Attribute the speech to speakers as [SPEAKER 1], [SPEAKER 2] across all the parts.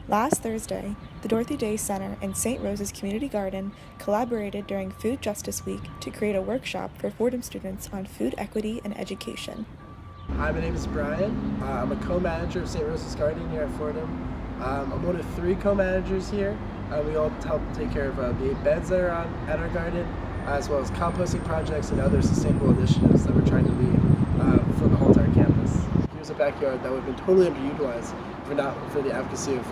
[SPEAKER 1] Last Thursday, the Dorothy Day Center and St. Rose's Community Garden collaborated during Food Justice Week to create a workshop for Fordham students on food equity and education.
[SPEAKER 2] Hi, my name is Brian. I'm a co-manager of St. Rose's Garden here at Fordham. I'm one of 3 co-managers here. We all help take care of the 8 beds that are at our garden, as well as composting projects and other sustainable initiatives that we're trying to lead for the whole entire campus. Here's a backyard that would have been totally underutilized if not for the advocacy of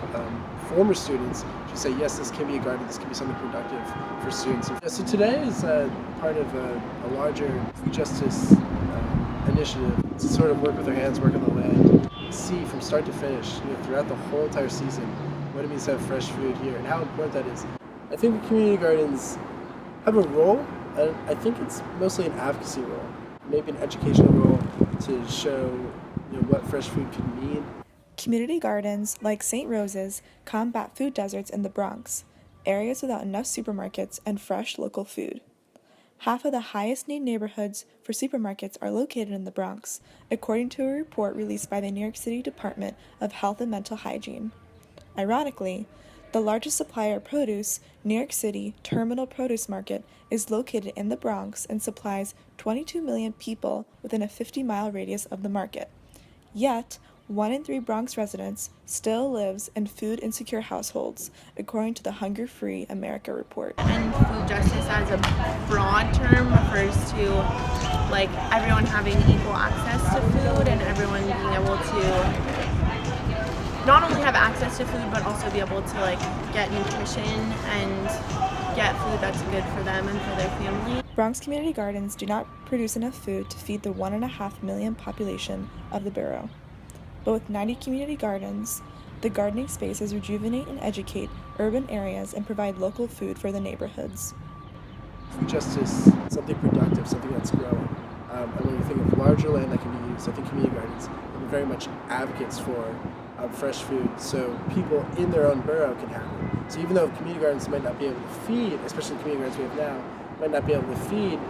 [SPEAKER 2] former students to say, yes, this can be a garden, this can be something productive for students. So today is part of a larger food justice initiative to sort of work with our hands, work on the land, see from start to finish, throughout the whole entire season, what it means to have fresh food here and how important that is. I think the community gardens have a role, and I think it's mostly an advocacy role, maybe an educational role to show what fresh food can mean.
[SPEAKER 1] Community gardens, like St. Rose's, combat food deserts in the Bronx, areas without enough supermarkets and fresh local food. Half of the highest need neighborhoods for supermarkets are located in the Bronx, according to a report released by the New York City Department of Health and Mental Hygiene. Ironically, the largest supplier of produce, New York City Terminal Produce Market, is located in the Bronx and supplies 22 million people within a 50-mile radius of the market. Yet, 1 in 3 Bronx residents still lives in food-insecure households, according to the Hunger Free America report.
[SPEAKER 3] And food justice as a broad term refers to everyone having equal access to food and everyone being able to not only have access to food but also be able to get nutrition and get food that's good for them and for their family.
[SPEAKER 1] Bronx community gardens do not produce enough food to feed the 1.5 million population of the borough. But with 90 community gardens, the gardening spaces rejuvenate and educate urban areas and provide local food for the neighborhoods.
[SPEAKER 2] Food justice, something productive, something that's growing. And when you think of larger land that can be used, I think community gardens are very much advocates for fresh food, so people in their own borough can have it. So even though community gardens might not be able to feed, especially the community gardens we have now, might not be able to feed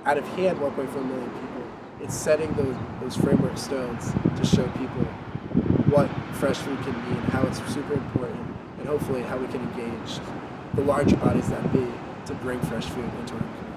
[SPEAKER 2] out of hand 1.4 million people, it's setting those framework stones to show people what fresh food can mean, how it's super important, and hopefully how we can engage the larger bodies that be to bring fresh food into our community.